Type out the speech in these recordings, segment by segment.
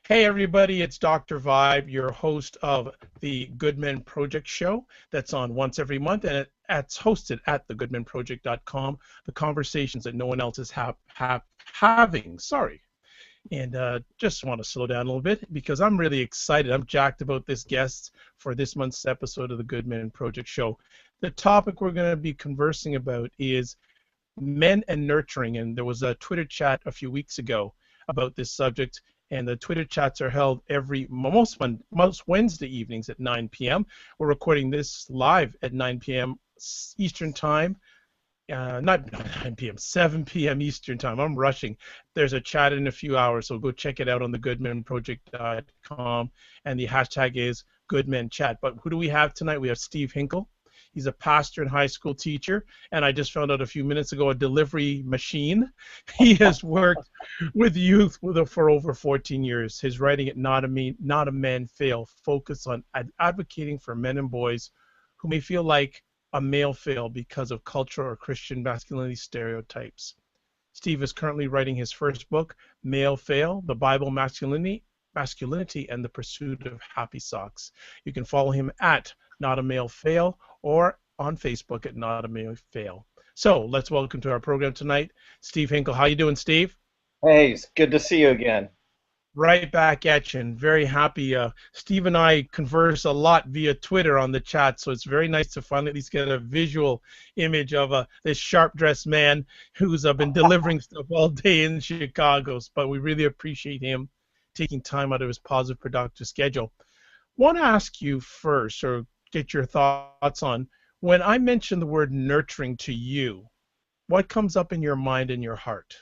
Hey everybody, it's Dr. Vibe, your host of the Goodman Project show that's on once every month, and it's hosted at thegoodmanproject.com, the conversations that no one else is having. Sorry. And just want to slow down a little bit because I'm really excited. I'm jacked about this guest for this month's episode of the Goodman Project show. The topic we're going to be conversing about is men and nurturing, and there was a Twitter chat a few weeks ago about this subject, and the Twitter chats are held most Wednesday evenings at 9 p.m. We're recording this live at 9 p.m. Eastern Time. Not 9 p.m., 7 p.m. Eastern Time. I'm rushing. There's a chat in a few hours, so go check it out on the goodmanproject.com, and the hashtag is GoodmenChat. But who do we have tonight? We have Steve Hinkle. He's a pastor and high school teacher, and I just found out a few minutes ago a delivery machine. He has worked with youth for over 14 years. His writing at Not a Man Fail focus on advocating for men and boys who may feel like a male fail because of cultural or Christian masculinity stereotypes. Steve is currently writing his first book, Male Fail, The Bible, Masculinity, and the Pursuit of Happy Socks. You can follow him at Not a Male Fail or on Facebook at Not a Male Fail. So let's welcome to our program tonight, Steve Hinkle. How you doing, Steve? Hey, it's good to see you again. Right back at you, and very happy. Steve and I converse a lot via Twitter on the chat, so it's very nice to finally at least get a visual image of this sharp-dressed man who's been delivering stuff all day in Chicago. But we really appreciate him taking time out of his positive, productive schedule. Want to ask you first, or get your thoughts on, when I mention the word nurturing to you, what comes up in your mind and your heart?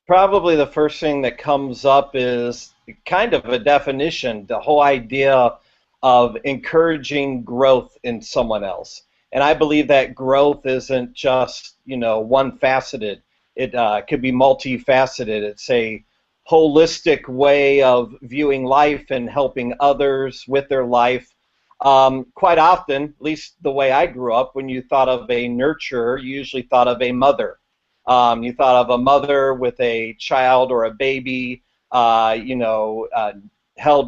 Probably the first thing that comes up is kind of a definition, the whole idea of encouraging growth in someone else. And I believe that growth isn't just, one-faceted. It could be multifaceted. It's a holistic way of viewing life and helping others with their life. Quite often, at least the way I grew up, when you thought of a nurturer, you usually thought of a mother. You thought of a mother with a child or a baby, held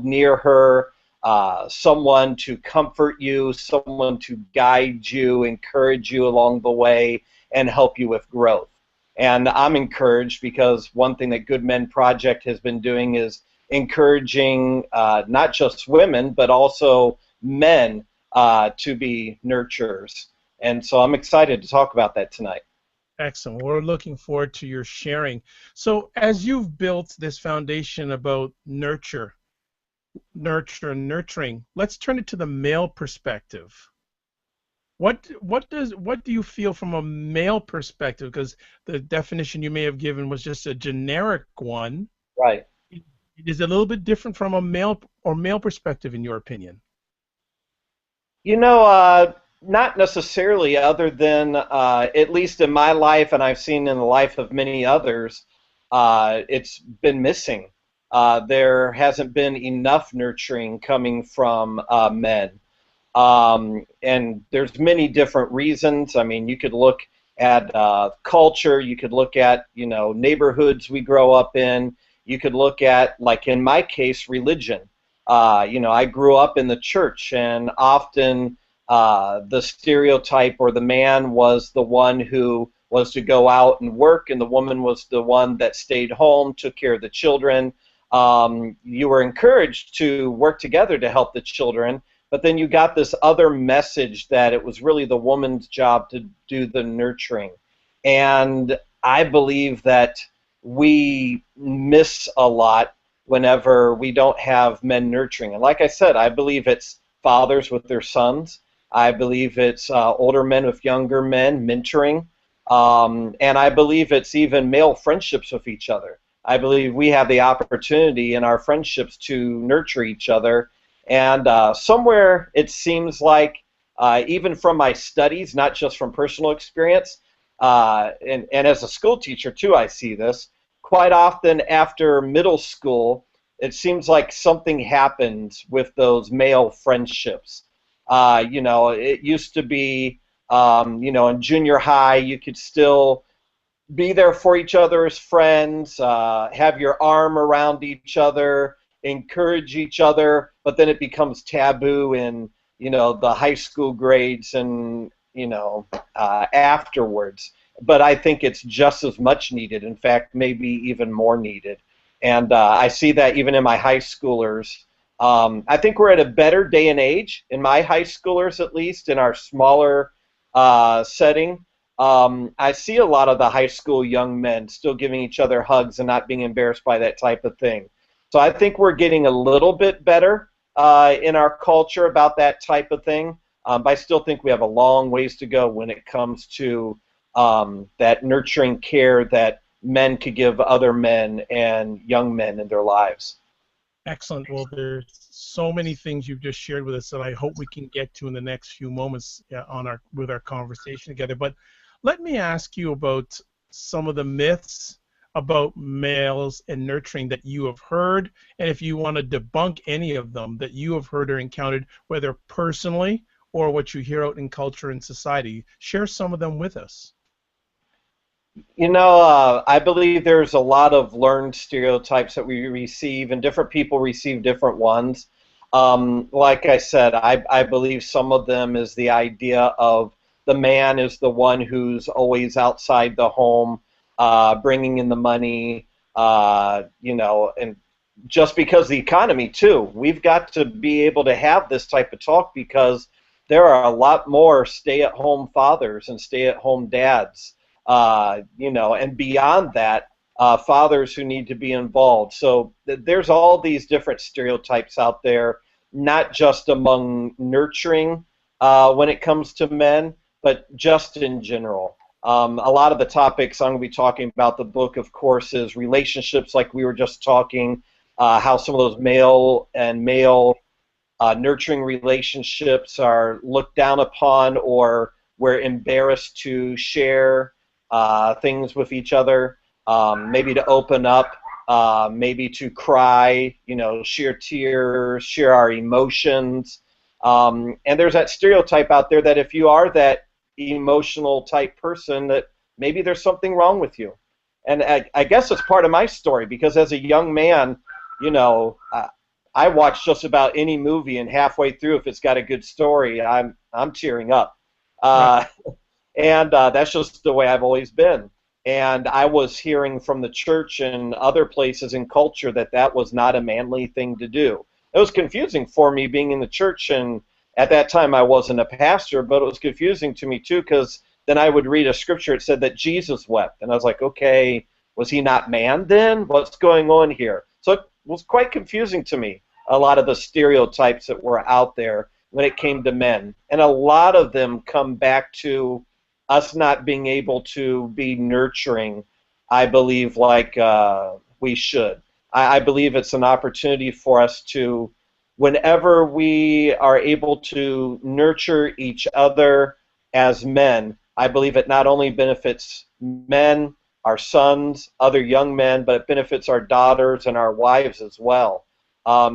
near her, someone to comfort you, someone to guide you, encourage you along the way, and help you with growth. And I'm encouraged because one thing that Good Men Project has been doing is encouraging not just women, but also men to be nurturers. And so I'm excited to talk about that tonight. Excellent. We're looking forward to your sharing. So as you've built this foundation about nurturing, let's turn it to the male perspective. What do you feel from a male perspective? Because the definition you may have given was just a generic one. Right. Is it a little bit different from a male perspective, in your opinion? Not necessarily, other than at least in my life, and I've seen in the life of many others, it's been missing. There hasn't been enough nurturing coming from men. And there's many different reasons. I mean, you could look at culture, you could look at, neighborhoods we grow up in, you could look at, like in my case, religion. I grew up in the church, and often the stereotype or the man was the one who was to go out and work, and the woman was the one that stayed home, took care of the children. You were encouraged to work together to help the children, but then you got this other message that it was really the woman's job to do the nurturing. And I believe that we miss a lot whenever we don't have men nurturing. And like I said, I believe it's fathers with their sons. I believe it's older men with younger men mentoring. And I believe it's even male friendships with each other. I believe we have the opportunity in our friendships to nurture each other. And somewhere it seems like, even from my studies, not just from personal experience, and as a school teacher too, I see this, quite often after middle school, it seems like something happens with those male friendships. It used to be, in junior high, you could still be there for each other as friends, have your arm around each other, encourage each other, but then it becomes taboo in, the high school grades and, afterwards. But I think it's just as much needed, in fact, maybe even more needed. And I see that even in my high schoolers. I think we're at a better day and age, in my high schoolers at least, in our smaller setting. I see a lot of the high school young men still giving each other hugs and not being embarrassed by that type of thing. So I think we're getting a little bit better in our culture about that type of thing. But I still think we have a long ways to go when it comes to that nurturing care that men could give other men and young men in their lives. Excellent. Well, there's so many things you've just shared with us that I hope we can get to in the next few moments with our conversation together. But let me ask you about some of the myths about males and nurturing that you have heard, and if you want to debunk any of them that you have heard or encountered, whether personally or what you hear out in culture and society. Share some of them with us. I believe there's a lot of learned stereotypes that we receive, and different people receive different ones. Like I said, I believe some of them is the idea of the man is the one who's always outside the home, bringing in the money, and just because the economy, too. We've got to be able to have this type of talk because there are a lot more stay-at-home fathers and stay-at-home dads. And beyond that, fathers who need to be involved. So there's all these different stereotypes out there, not just among nurturing when it comes to men, but just in general. A lot of the topics I'm going to be talking about the book, of course, is relationships, like we were just talking, how some of those male nurturing relationships are looked down upon, or we're embarrassed to share things with each other, maybe to open up, maybe to cry, share tears, share our emotions. And there's that stereotype out there that if you are that emotional type person, that maybe there's something wrong with you. And I guess it's part of my story, because as a young man, I watch just about any movie, and halfway through, if it's got a good story, I'm tearing up. And that's just the way I've always been. And I was hearing from the church and other places in culture that that was not a manly thing to do. It was confusing for me being in the church, and at that time I wasn't a pastor, but it was confusing to me too, because then I would read a scripture, it said that Jesus wept. And I was like, okay, was he not man then? What's going on here? So it was quite confusing to me, a lot of the stereotypes that were out there when it came to men. And a lot of them come back to us not being able to be nurturing, I believe, like we should. I believe it's an opportunity for us to, whenever we are able to nurture each other as men, I believe it not only benefits men, our sons, other young men, but it benefits our daughters and our wives as well.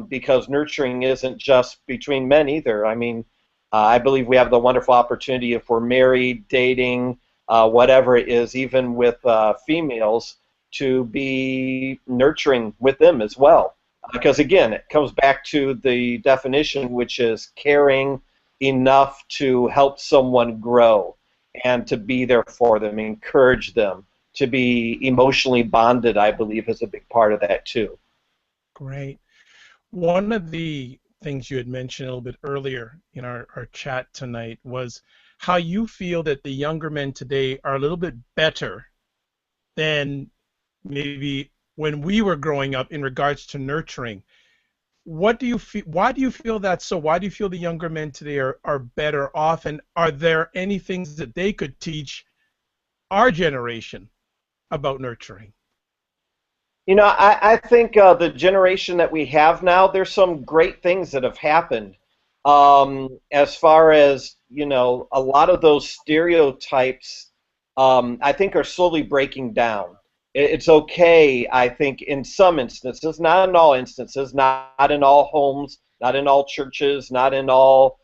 Because nurturing isn't just between men either. I mean, I believe we have the wonderful opportunity, if we're married, dating, whatever it is, even with females, to be nurturing with them as well. Because again, it comes back to the definition, which is caring enough to help someone grow and to be there for them, encourage them, to be emotionally bonded, I believe, is a big part of that too. Great. One of the things you had mentioned a little bit earlier in our chat tonight was how you feel that the younger men today are a little bit better than maybe when we were growing up in regards to nurturing. What do you feel? Why do you feel that? So why do you feel the younger men today are better off? And are there any things that they could teach our generation about nurturing? I think the generation that we have now, there's some great things that have happened. As far as, a lot of those stereotypes, I think are slowly breaking down. It's okay, I think, in some instances, not in all instances, not in all homes, not in all churches, not in all,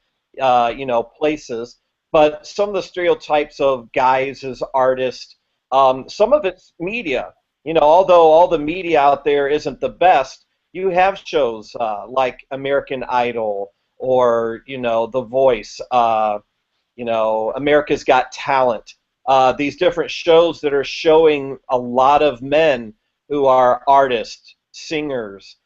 places, but some of the stereotypes of guys as artists, Some of it's media. Although all the media out there isn't the best, you have shows like American Idol or The Voice, America's Got Talent. These different shows that are showing a lot of men who are artists, singers,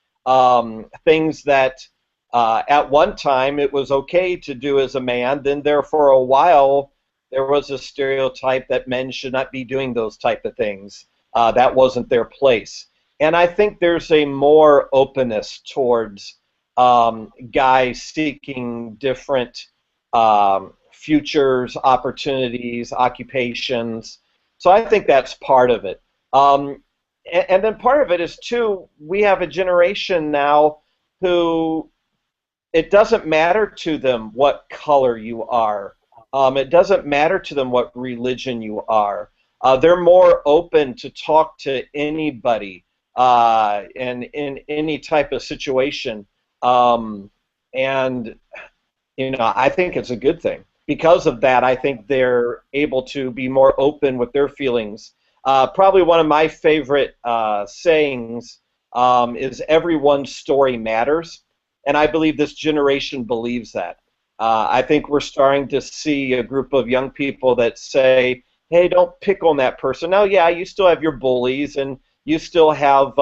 things that at one time it was okay to do as a man. Then there for a while there was a stereotype that men should not be doing those type of things. That wasn't their place. And I think there's a more openness towards guys seeking different futures, opportunities, occupations. So I think that's part of it. And then part of it is, too, we have a generation now who it doesn't matter to them what color you are. It doesn't matter to them what religion you are. They're more open to talk to anybody and in any type of situation. And I think it's a good thing. Because of that, I think they're able to be more open with their feelings. Probably one of my favorite sayings is everyone's story matters. And I believe this generation believes that. I think we're starting to see a group of young people that say, hey, don't pick on that person. Now, yeah, you still have your bullies and you still have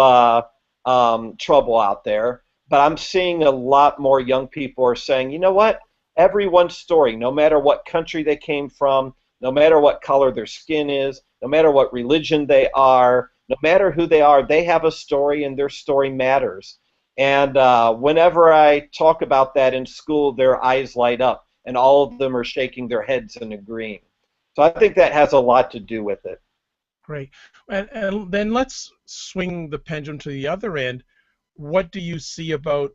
trouble out there. But I'm seeing a lot more young people are saying, you know what? Everyone's story, no matter what country they came from, no matter what color their skin is, no matter what religion they are, no matter who they are, they have a story and their story matters. And whenever I talk about that in school, their eyes light up and all of them are shaking their heads and agreeing. So I think that has a lot to do with it. Great. And then let's swing the pendulum to the other end. What do you see about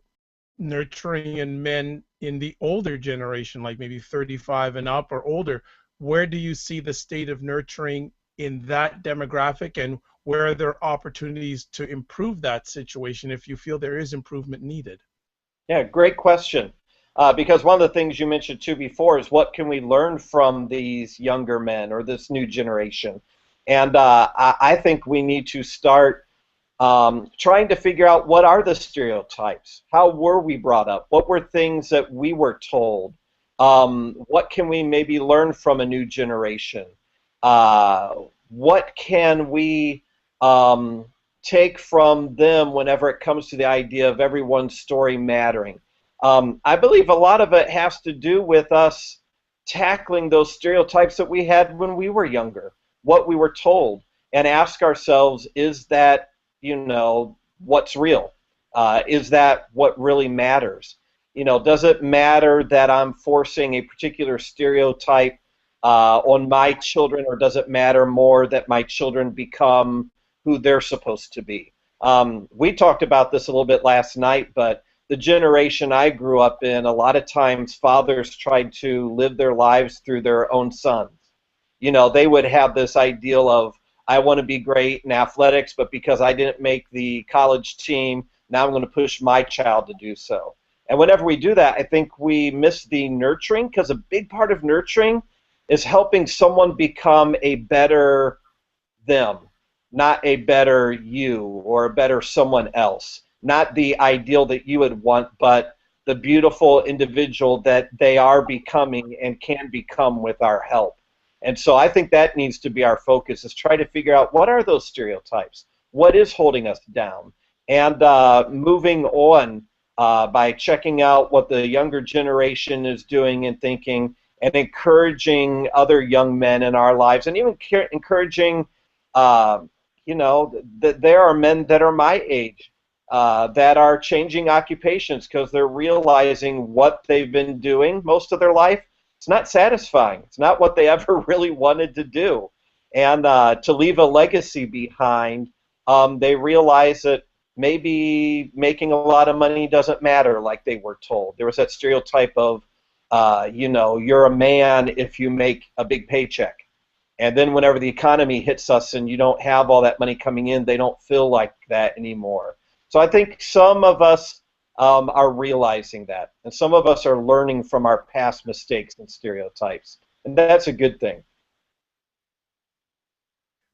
nurturing in men in the older generation, like maybe 35 and up or older? Where do you see the state of nurturing in that demographic, and where are there opportunities to improve that situation if you feel there is improvement needed? Yeah, great question. Because one of the things you mentioned too before is what can we learn from these younger men or this new generation? And I think we need to start trying to figure out what are the stereotypes. How were we brought up? What were things that we were told? What can we maybe learn from a new generation? What can we take from them whenever it comes to the idea of everyone's story mattering? I believe a lot of it has to do with us tackling those stereotypes that we had when we were younger, what we were told, and ask ourselves, is that what's real? Is that what really matters? Does it matter that I'm forcing a particular stereotype on my children, or does it matter more that my children become who they're supposed to be? We talked about this a little bit last night, but the generation I grew up in, a lot of times fathers tried to live their lives through their own sons. They would have this ideal of, I want to be great in athletics, but because I didn't make the college team, now I'm going to push my child to do so. And whenever we do that, I think we miss the nurturing, because a big part of nurturing is helping someone become a better them, not a better you or a better someone else. Not the ideal that you would want, but the beautiful individual that they are becoming and can become with our help. And so I think that needs to be our focus, is try to figure out what are those stereotypes, what is holding us down, and moving on by checking out what the younger generation is doing and thinking, and encouraging other young men in our lives, and even encouraging, that there are men that are my age that are changing occupations because they're realizing what they've been doing most of their life, it's not satisfying. It's not what they ever really wanted to do. And to leave a legacy behind, they realize that maybe making a lot of money doesn't matter like they were told. There was that stereotype of, you're a man if you make a big paycheck. And then whenever the economy hits us and you don't have all that money coming in, they don't feel like that anymore. So I think some of us are realizing that, and some of us are learning from our past mistakes and stereotypes, and that's a good thing.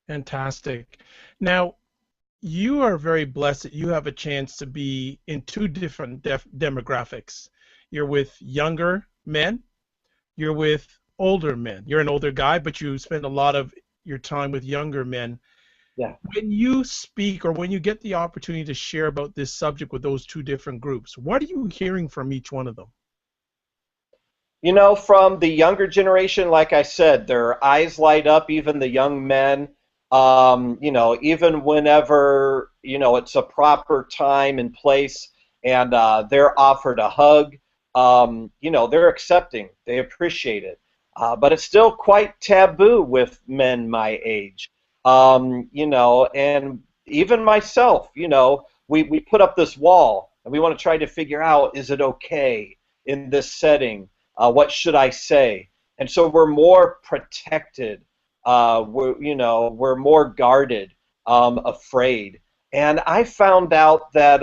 Fantastic. Now, you are very blessed that you have a chance to be in two different demographics. You're with younger men, you're with older men. You're an older guy, but you spend a lot of your time with younger men. Yeah. When you speak or when you get the opportunity to share about this subject with those two different groups, what are you hearing from each one of them? From the younger generation, like I said, their eyes light up, even the young men. Even whenever, it's a proper time and place and they're offered a hug, they're accepting. They appreciate it. But it's still quite taboo with men my age. And even myself, we put up this wall and we want to try to figure out, is it okay in this setting? What should I say? And so we're more protected. We're more guarded, afraid. And I found out that,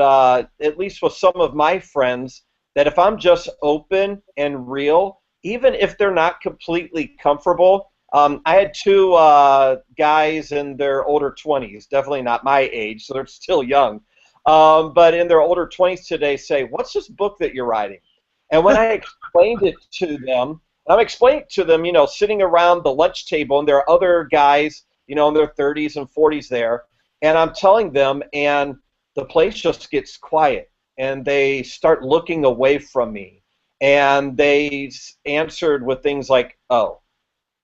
at least with some of my friends, that if I'm just open and real, even if they're not completely comfortable, I had two guys in their older 20s, definitely not my age, so they're still young, but in their older 20s today say, "What's this book that you're writing?" And when I explained it to them, and I'm explaining it to them, sitting around the lunch table, and there are other guys, in their 30s and 40s there, and I'm telling them, and the place just gets quiet, and they start looking away from me, and they answered with things like, "Oh,"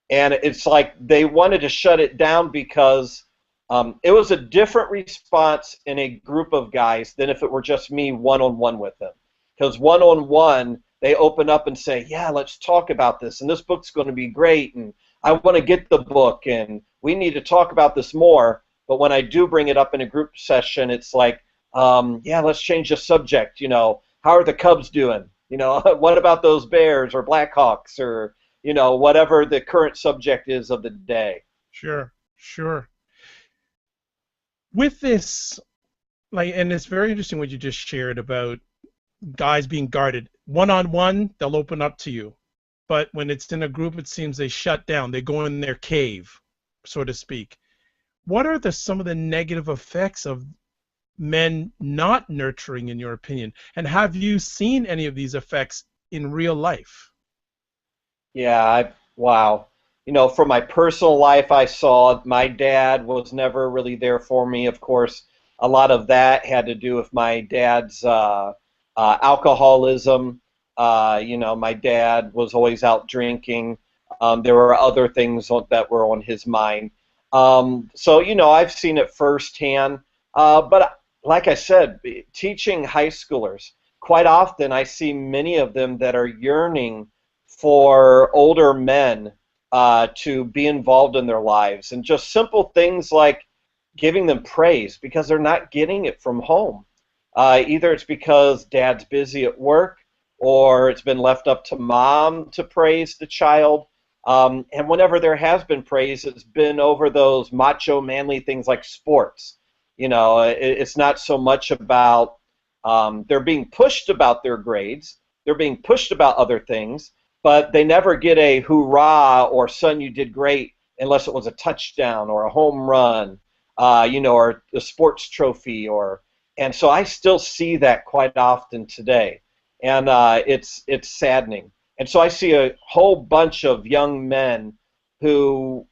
and it's like they wanted to shut it down because it was a different response in a group of guys than if it were just me one-on-one with them. Because one-on-one, they open up and say, "Yeah, let's talk about this, and this book's going to be great, and I want to get the book, and we need to talk about this more." But when I do bring it up in a group session, it's like, "Yeah, let's change the subject. How are the Cubs doing? What about those Bears or Blackhawks or whatever the current subject is of the day." Sure, sure. With this, and it's very interesting what you just shared about guys being guarded. One on one, they'll open up to you. But when it's in a group, it seems they shut down. They go in their cave, so to speak. What are some of the negative effects of men not nurturing, in your opinion? And have you seen any of these effects in real life? Yeah, wow. From my personal life, I saw my dad was never really there for me. Of course, a lot of that had to do with my dad's alcoholism. My dad was always out drinking. There were other things that were on his mind. So, I've seen it firsthand. But like I said, teaching high schoolers, quite often I see many of them that are yearning for older men to be involved in their lives, and just simple things like giving them praise because they're not getting it from home. Either it's because dad's busy at work, or it's been left up to mom to praise the child. And whenever there has been praise, it's been over those macho, manly things like sports. It's not so much about they're being pushed about their grades. They're being pushed about other things, but they never get a hoorah or "son, you did great" unless it was a touchdown or a home run, or a sports trophy. And so I still see that quite often today, and it's saddening. And so I see a whole bunch of young men who,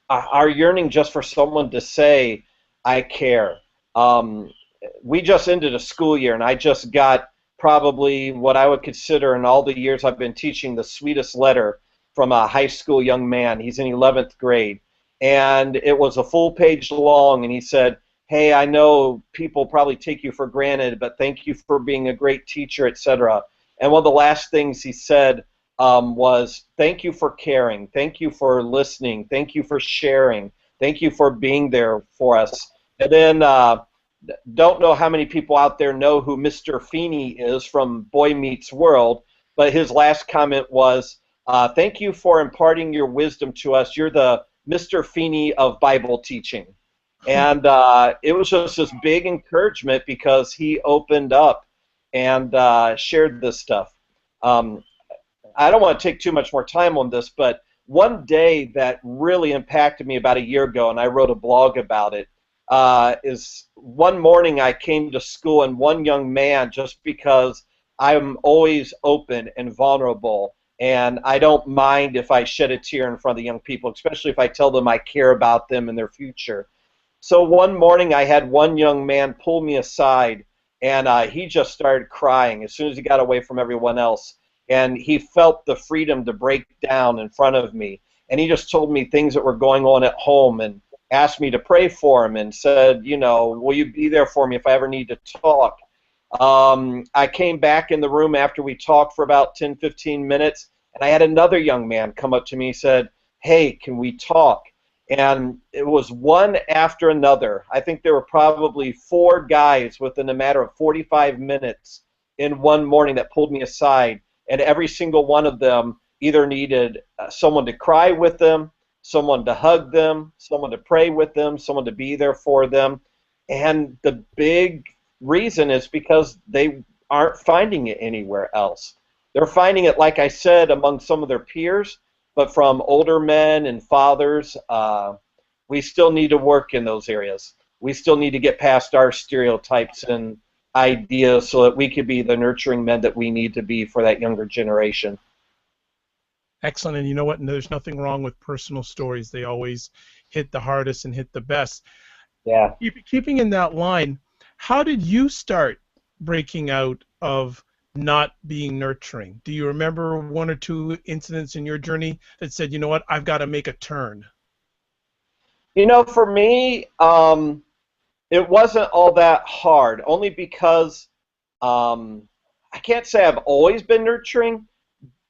are yearning just for someone to say, "I care." We just ended a school year, and I just got probably what I would consider, in all the years I've been teaching, the sweetest letter from a high school young man. He's in 11th grade, and it was a full page long, and he said, "Hey, I know people probably take you for granted, but thank you for being a great teacher, etc." And one of the last things he said was, "Thank you for caring, thank you for listening, thank you for sharing, thank you for being there for us." And then don't know how many people out there know who Mr. Feeney is from Boy Meets World, but his last comment was, "Thank you for imparting your wisdom to us. You're the Mr. Feeney of Bible teaching." And it was just this big encouragement because he opened up and shared this stuff. I don't want to take too much more time on this, but one day that really impacted me about a year ago, and I wrote a blog about it, is one morning I came to school, and one young man, just because I'm always open and vulnerable, and I don't mind if I shed a tear in front of the young people, especially if I tell them I care about them and their future. So one morning I had one young man pull me aside, and he just started crying as soon as he got away from everyone else. And he felt the freedom to break down in front of me. And he just told me things that were going on at home and asked me to pray for him and said, you know, will you be there for me if I ever need to talk? I came back in the room after we talked for about 10, 15 minutes, and I had another young man come up to me and said, hey, can we talk? And it was one after another. I think there were probably 4 guys within a matter of 45 minutes in one morning that pulled me aside, and every single one of them either needed someone to cry with them, someone to hug them, someone to pray with them, someone to be there for them. And the big reason is because they aren't finding it anywhere else. They're finding it, like I said, among some of their peers, but from older men and fathers, we still need to work in those areas. We still need to get past our stereotypes and ideas so that we could be the nurturing men that we need to be for that younger generation. Excellent. And you know what? There's nothing wrong with personal stories. They always hit the hardest and hit the best. Yeah. Keeping in that line, how did you start breaking out of not being nurturing? Do you remember 1 or 2 incidents in your journey that said, you know what, I've got to make a turn? You know, for me, it wasn't all that hard, only because I can't say I've always been nurturing,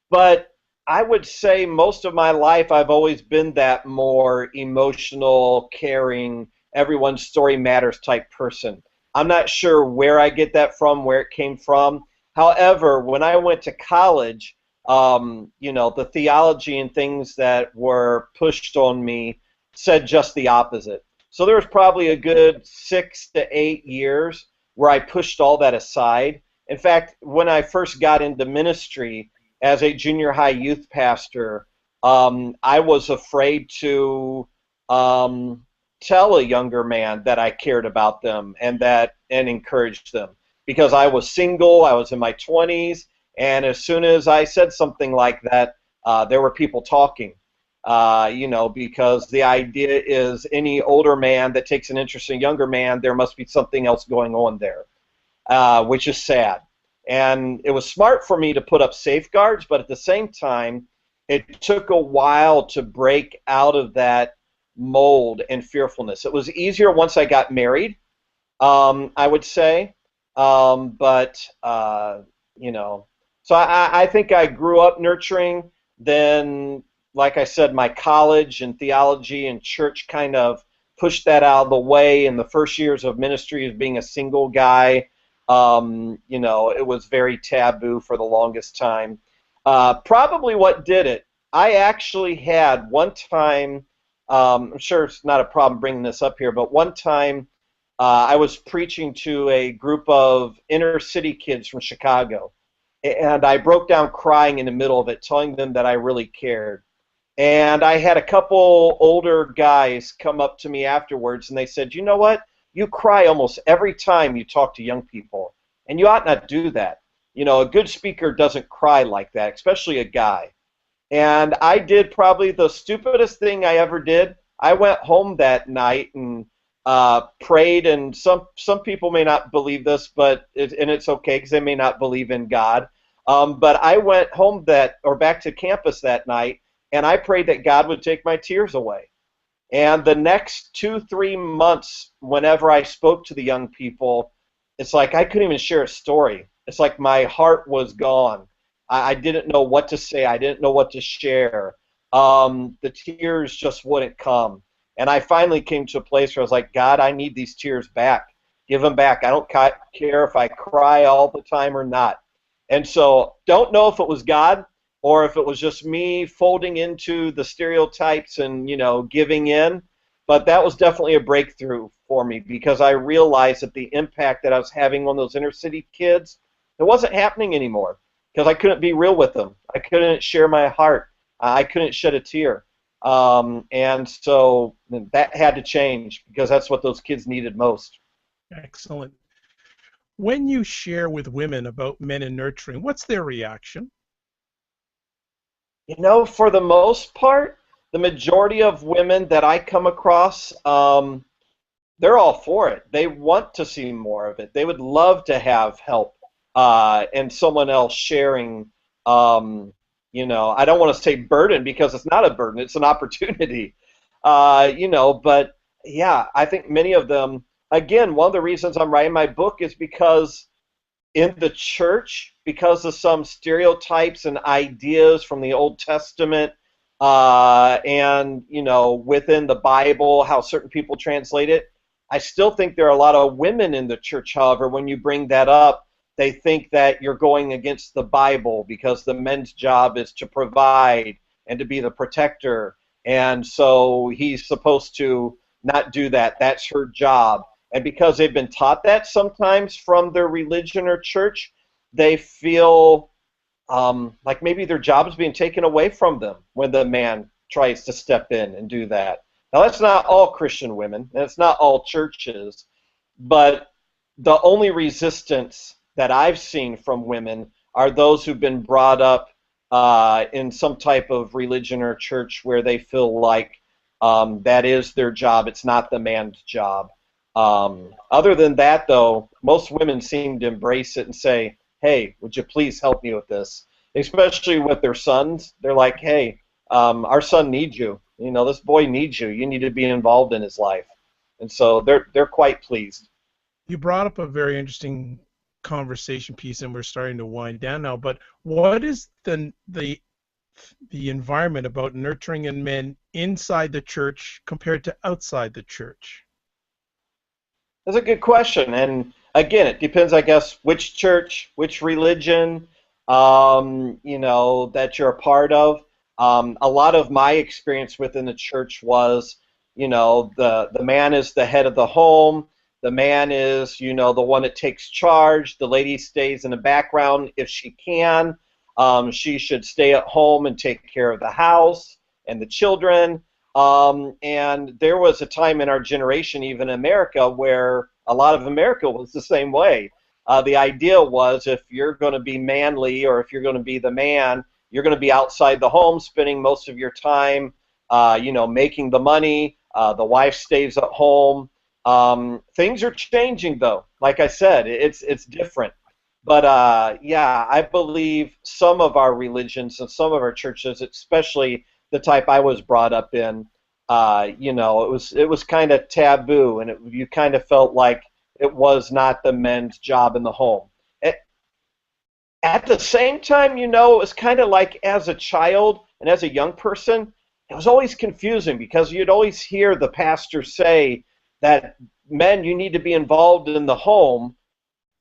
but I would say most of my life I've always been that more emotional, caring, everyone's story matters type person. I'm not sure where I get that from, where it came from. However, when I went to college, you know, the theology and things that were pushed on me said just the opposite. So there was probably a good 6 to 8 years where I pushed all that aside. In fact, when I first got into ministry as a junior high youth pastor, I was afraid to tell a younger man that I cared about them and encouraged them, because I was single, I was in my 20s, and as soon as I said something like that, there were people talking. You know, because the idea is any older man that takes an interest in a younger man, there must be something else going on there, which is sad. And it was smart for me to put up safeguards, but at the same time, it took a while to break out of that mold and fearfulness. It was easier once I got married, I would say, but you know, so I think I grew up nurturing. Then, like I said, my college and theology and church kind of pushed that out of the way. In the first years of ministry as being a single guy, you know, it was very taboo for the longest time. Probably what did it, I actually had one time, I'm sure it's not a problem bringing this up here, but one time I was preaching to a group of inner city kids from Chicago, and I broke down crying in the middle of it, telling them that I really cared. And I had a couple older guys come up to me afterwards, and they said, you know what? You cry almost every time you talk to young people, and you ought not do that. You know, a good speaker doesn't cry like that, especially a guy. And I did probably the stupidest thing I ever did. I went home that night and prayed, and some people may not believe this, but it's okay because they may not believe in God. But I went home back to campus that night, and I prayed that God would take my tears away. And the next 2-3 months, whenever I spoke to the young people, it's like I couldn't even share a story. It's like my heart was gone. I didn't know what to say. I didn't know what to share. The tears just wouldn't come. And I finally came to a place where I was like, God, I need these tears back. Give them back. I don't care if I cry all the time or not. And so don't know if it was God or if it was just me folding into the stereotypes and, you know, giving in. But that was definitely a breakthrough for me, because I realized that the impact that I was having on those inner city kids, it wasn't happening anymore, because I couldn't be real with them. I couldn't share my heart. I couldn't shed a tear. And so that had to change because that's what those kids needed most. Excellent. When you share with women about men and nurturing, what's their reaction? You know, for the most part, the majority of women that I come across, they're all for it. They want to see more of it. They would love to have help and someone else sharing. I don't want to say burden because it's not a burden; it's an opportunity. But yeah, I think many of them. Again, one of the reasons I'm writing my book is because in the church, because of some stereotypes and ideas from the Old Testament, and within the Bible, how certain people translate it. I still think there are a lot of women in the church, however, when you bring that up, they think that you're going against the Bible because the men's job is to provide and to be the protector. And so he's supposed to not do that. That's her job. And because they've been taught that sometimes from their religion or church, they feel like maybe their job is being taken away from them when the man tries to step in and do that. Now, that's not all Christian women, and it's not all churches, but the only resistance that I've seen from women are those who've been brought up in some type of religion or church where they feel like that is their job. It's not the man's job. Other than that, though, most women seem to embrace it and say, hey, would you please help me with this? Especially with their sons. They're like, hey, our son needs you. This boy needs you. You need to be involved in his life. And so they're quite pleased. You brought up a very interesting conversation piece, and we're starting to wind down now. But what is the environment about nurturing in men inside the church compared to outside the church? That's a good question. And again, it depends, I guess, which church, which religion, that you're a part of. A lot of my experience within the church was, the man is the head of the home. The man is, the one that takes charge. The lady stays in the background if she can. She should stay at home and take care of the house and the children. And there was a time in our generation, even in America, where a lot of America was the same way. The idea was if you're going to be manly or if you're going to be the man, you're going to be outside the home, spending most of your time, making the money. The wife stays at home. Things are changing, though. Like I said, it's different. But I believe some of our religions and some of our churches, especially the type I was brought up in, it was kind of taboo, and you kind of felt like it was not the men's job in the home. At the same time, it was kind of like as a child and as a young person, it was always confusing because you'd always hear the pastor say that men, you need to be involved in the home,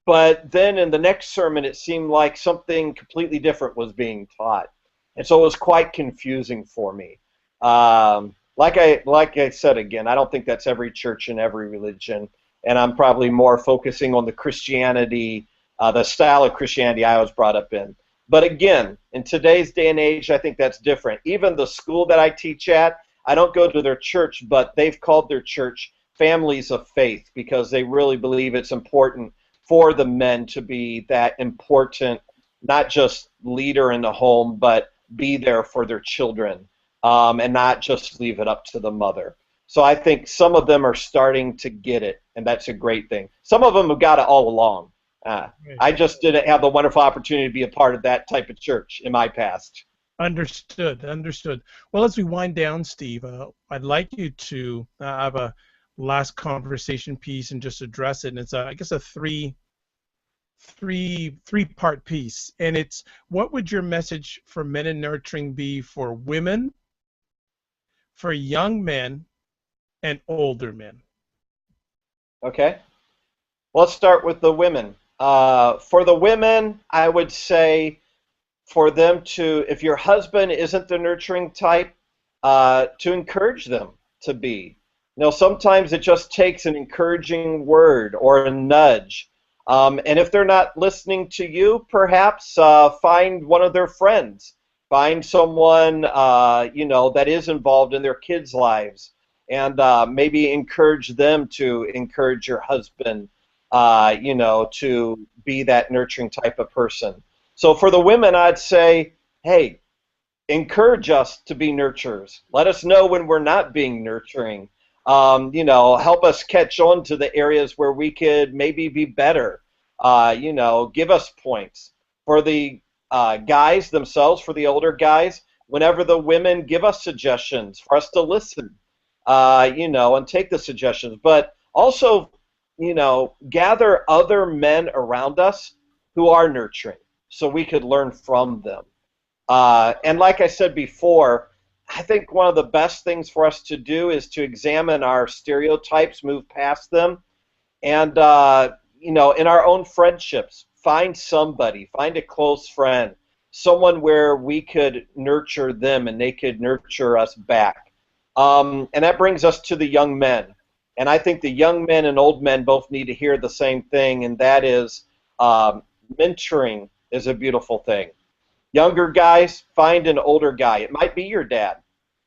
but then in the next sermon, it seemed like something completely different was being taught, and so it was quite confusing for me. Like I said again, I don't think that's every church and every religion, and I'm probably more focusing on the Christianity, the style of Christianity I was brought up in. But again, in today's day and age, I think that's different. Even the school that I teach at, I don't go to their church, but they've called their church Families of Faith because they really believe it's important for the men to be that important, not just leader in the home, but be there for their children, and not just leave it up to the mother. So I think some of them are starting to get it, and that's a great thing. Some of them have got it all along. I just didn't have the wonderful opportunity to be a part of that type of church in my past. Understood. Well, as we wind down, Steve, I'd like you to have a last conversation piece and just address it. And it's, I guess, a three-part piece. And it's, what would your message for men in nurturing be for women, for young men, and older men? Okay. Let's start with the women. For the women, I would say for them to, if your husband isn't the nurturing type, to encourage them to be. Sometimes it just takes an encouraging word or a nudge. And if they're not listening to you, perhaps find one of their friends Find someone, that is involved in their kids' lives, and maybe encourage them to encourage your husband, to be that nurturing type of person. So for the women, I'd say, hey, encourage us to be nurturers. Let us know when we're not being nurturing. Help us catch on to the areas where we could maybe be better. Give us points. For the guys themselves, for the older guys, whenever the women give us suggestions, for us to listen, and take the suggestions. But also, gather other men around us who are nurturing so we could learn from them. And like I said before, I think one of the best things for us to do is to examine our stereotypes, move past them, and in our own friendships, find somebody, find a close friend, someone where we could nurture them and they could nurture us back. And that brings us to the young men. And I think the young men and old men both need to hear the same thing, and that is mentoring is a beautiful thing. Younger guys, find an older guy. It might be your dad.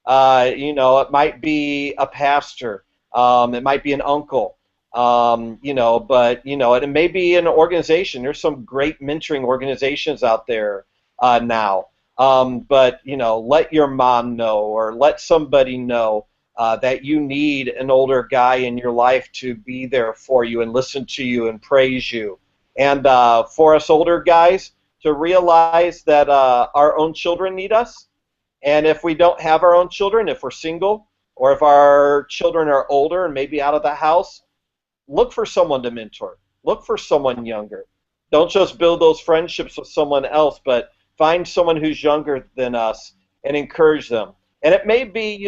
It might be a pastor. It might be an uncle. It may be an organization. There's some great mentoring organizations out there now. Let your mom know, or let somebody know that you need an older guy in your life to be there for you and listen to you and praise you. And for us older guys, to realize that our own children need us. And if we don't have our own children, if we're single, or if our children are older and maybe out of the house, look for someone to mentor. Look for someone younger. Don't just build those friendships with someone else, but find someone who's younger than us and encourage them. And it may be,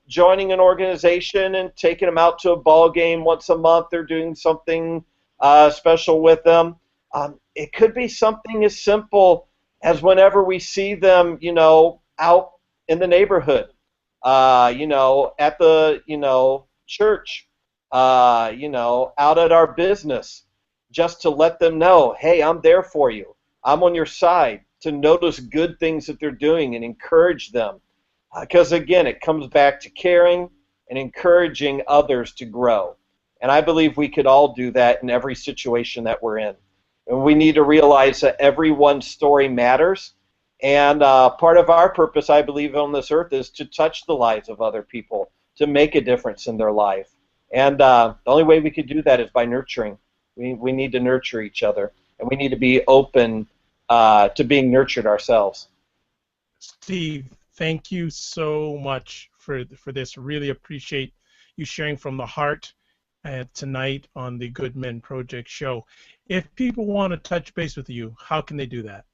joining an organization and taking them out to a ball game once a month or doing something special with them. It could be something as simple as whenever we see them, out in the neighborhood, at the, church, out at our business, just to let them know, hey, I'm there for you. I'm on your side, to notice good things that they're doing and encourage them. Because, again, it comes back to caring and encouraging others to grow. And I believe we could all do that in every situation that we're in. And we need to realize that everyone's story matters. And part of our purpose, I believe, on this earth is to touch the lives of other people, to make a difference in their life. And the only way we could do that is by nurturing. We need to nurture each other. And we need to be open to being nurtured ourselves. Steve, thank you so much for this. Really appreciate you sharing from the heart tonight on the Good Men Project show. If people want to touch base with you, how can they do that?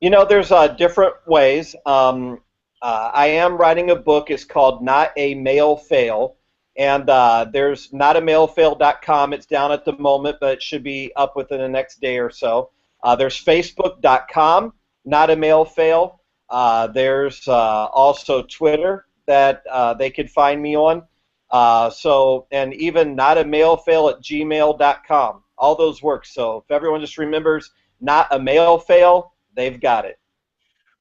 There's different ways. I am writing a book. It's called Not a Male Fail. And there's notamalefail.com. It's down at the moment, but it should be up within the next day or so. There's facebook.com, Not a Male Fail. There's also Twitter that they could find me on. And even notamalefail@gmail.com. All those work. So if everyone just remembers Not a Male Fail, they've got it.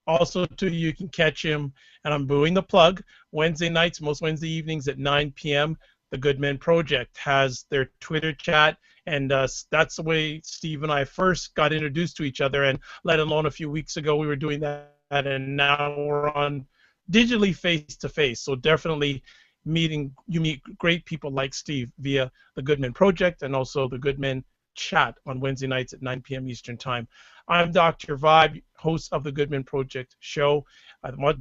Also, too, you can catch him, and I'm doing the plug, Wednesday nights, most Wednesday evenings at 9 p.m. The Good Men Project has their Twitter chat, and that's the way Steve and I first got introduced to each other, and let alone a few weeks ago we were doing that, and now we're on digitally face-to-face. So definitely you meet great people like Steve via the Good Men Project and also the Good Men chat on Wednesday nights at 9 p.m. Eastern Time. I'm Dr. Vibe, host of the Good Men Project show.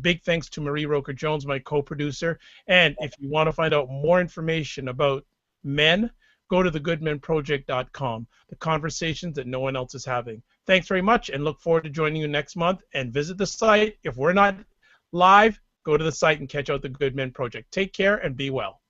Big thanks to Marie Roker-Jones, my co-producer. And if you want to find out more information about men, go to thegoodmenproject.com, the conversations that no one else is having. Thanks very much, and look forward to joining you next month. And visit the site. If we're not live, go to the site and catch out the Good Men Project. Take care and be well.